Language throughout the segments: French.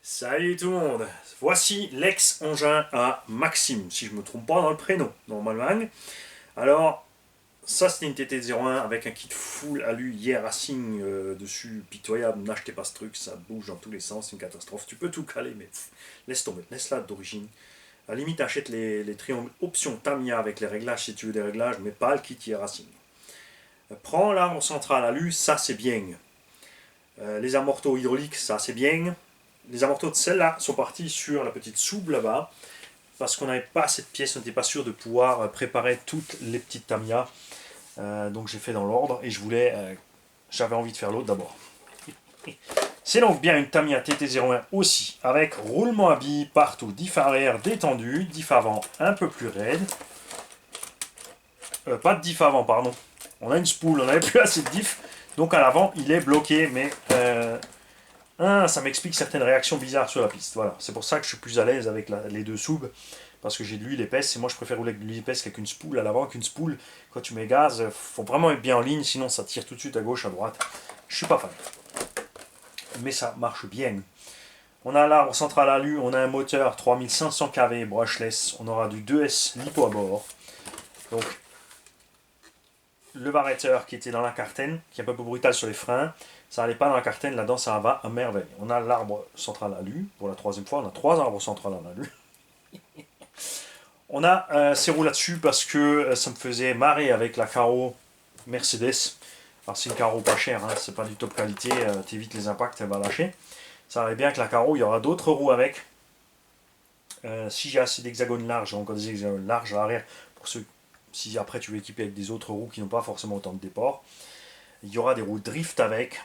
Salut tout le monde, voici l'ex-engin à Maxime, si je ne me trompe pas dans le prénom, normalement. Alors, ça c'était une TT01 avec un kit full alu Year Racing dessus, pitoyable, n'achetez pas ce truc, ça bouge dans tous les sens, c'est une catastrophe. Tu peux tout caler, mais laisse tomber, laisse-la d'origine. À la limite, achète les triangles option Tamiya avec les réglages si tu veux des réglages, mais pas le kit Year Racing. Prends l'arbre central alu, ça c'est bien. Les amortos hydrauliques, ça c'est bien. Les amortos de celle-là sont partis sur la petite souble là-bas parce qu'on n'avait pas cette pièce, on n'était pas sûr de pouvoir préparer toutes les petites Tamiya. Donc j'ai fait dans l'ordre et j'avais envie de faire l'autre d'abord. C'est donc bien une Tamiya TT01 aussi, avec roulement à billes partout, diff arrière détendu, diff avant un peu plus raide. Pas de diff avant, pardon. On a une spool, on n'avait plus assez de diff, donc à l'avant il est bloqué, mais ça m'explique certaines réactions bizarres sur la piste. Voilà, c'est pour ça que je suis plus à l'aise avec les deux soubs, parce que j'ai de l'huile épaisse, et moi je préfère rouler avec de l'huile épaisse qu'avec une spool à l'avant. Qu'une spool, quand tu mets gaz, faut vraiment être bien en ligne, sinon ça tire tout de suite à gauche, à droite. Je suis pas fan. Mais ça marche bien. On a l'arbre central alu, on a un moteur 3500 kV brushless, on aura du 2S lipo à bord. Donc, le baretteur qui était dans la cartaine, qui est un peu brutal sur les freins, ça n'allait pas dans la cartaine, là-dedans ça va à merveille. On a l'arbre central alu, pour la troisième fois, on a 3 arbres centrales en alu. On a ces roues là-dessus parce que ça me faisait marrer avec la carreau Mercedes. Alors c'est une carreau pas chère, hein, c'est pas du top qualité, t'évites les impacts, elle va lâcher. Ça arrive bien que la carreau, il y aura d'autres roues avec. Si j'ai assez d'hexagones larges, j'ai encore des hexagones larges à l'arrière, pour ceux, si après tu veux équiper avec des autres roues qui n'ont pas forcément autant de déport. Il y aura des roues drift avec,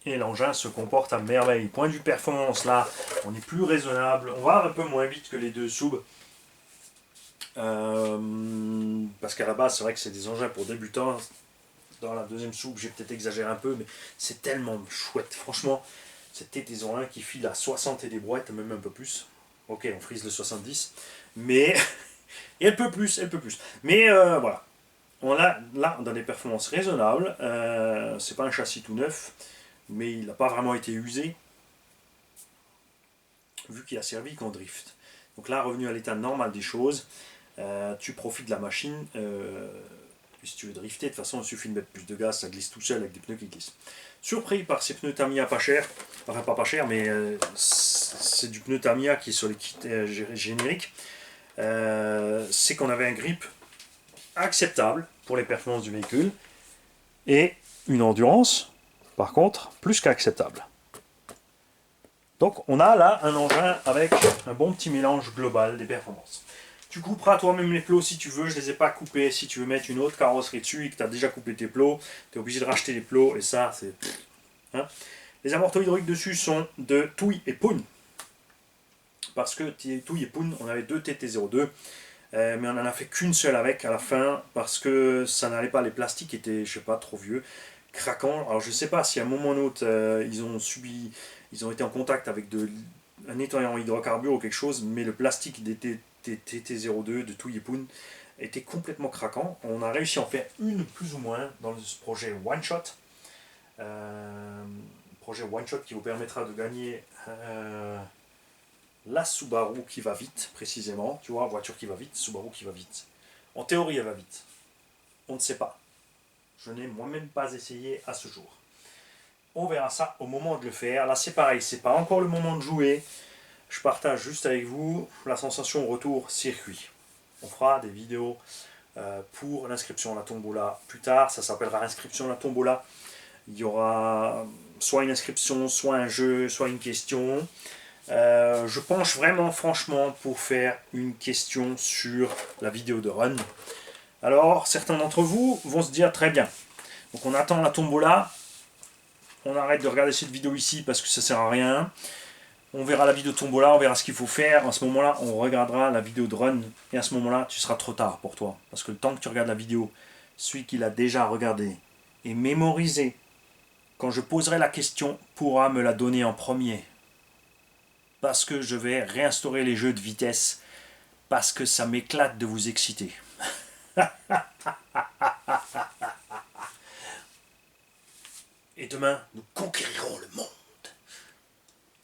et l'engin se comporte à merveille. Point de vue performance, là, on est plus raisonnable, on va un peu moins vite que les deux soubs. Parce qu'à la base, c'est vrai que c'est des engins pour débutants. Dans la deuxième soupe, j'ai peut-être exagéré un peu, mais c'est tellement chouette. Franchement, cette TT01 qui file à 60 et des brouettes, même un peu plus. Ok, on frise le 70, mais et elle peut plus, elle peut plus. Mais voilà, on a là dans des performances raisonnables. C'est pas un châssis tout neuf, mais il n'a pas vraiment été usé, vu qu'il a servi qu'en drift. Donc là, revenu à l'état normal des choses, tu profites de la machine. Si tu veux drifter, de toute façon, il suffit de mettre plus de gaz, ça glisse tout seul avec des pneus qui glissent. Surpris par ces pneus Tamiya pas chers, enfin pas cher, mais c'est du pneu Tamiya qui est sur les kits génériques. C'est qu'on avait un grip acceptable pour les performances du véhicule et une endurance, par contre, plus qu'acceptable. Donc on a là un engin avec un bon petit mélange global des performances. Tu couperas toi-même les plots si tu veux, je ne les ai pas coupés. Si tu veux mettre une autre carrosserie dessus et que tu as déjà coupé tes plots, tu es obligé de racheter les plots et ça c'est... Hein. Les amortos hydrauliques dessus sont de Touy et Poon. Parce que Touy et Poon, on avait deux TT02, mais on n'en a fait qu'une seule avec à la fin parce que ça n'allait pas, les plastiques étaient, je sais pas, trop vieux, craquants. Alors je sais pas si à un moment ou un autre ils ont été en contact avec un nettoyant hydrocarbures ou quelque chose, mais le plastique des TT02 de Touy et Poon était complètement craquant. On a réussi à en faire une plus ou moins dans ce projet One Shot. Projet One Shot qui vous permettra de gagner la Subaru qui va vite, précisément. Tu vois, voiture qui va vite, Subaru qui va vite. En théorie, elle va vite. On ne sait pas. Je n'ai moi-même pas essayé à ce jour. On verra ça au moment de le faire. Là, c'est pareil, c'est pas encore le moment de jouer. Je partage juste avec vous la sensation retour circuit. On fera des vidéos pour l'inscription à la tombola plus tard. Ça s'appellera inscription à la tombola. Il y aura soit une inscription, soit un jeu, soit une question. Je penche vraiment franchement pour faire une question sur la vidéo de run. Alors certains d'entre vous vont se dire très bien. Donc on attend la tombola. On arrête de regarder cette vidéo ici parce que ça sert à rien. On verra la vidéo de tombola, on verra ce qu'il faut faire. À ce moment-là, on regardera la vidéo de run. Et à ce moment-là, tu seras trop tard pour toi. Parce que le temps que tu regardes la vidéo, celui qui l'a déjà regardé et mémorisé, quand je poserai la question, pourra me la donner en premier. Parce que je vais réinstaurer les jeux de vitesse. Parce que ça m'éclate de vous exciter. Et demain, nous conquérirons le monde.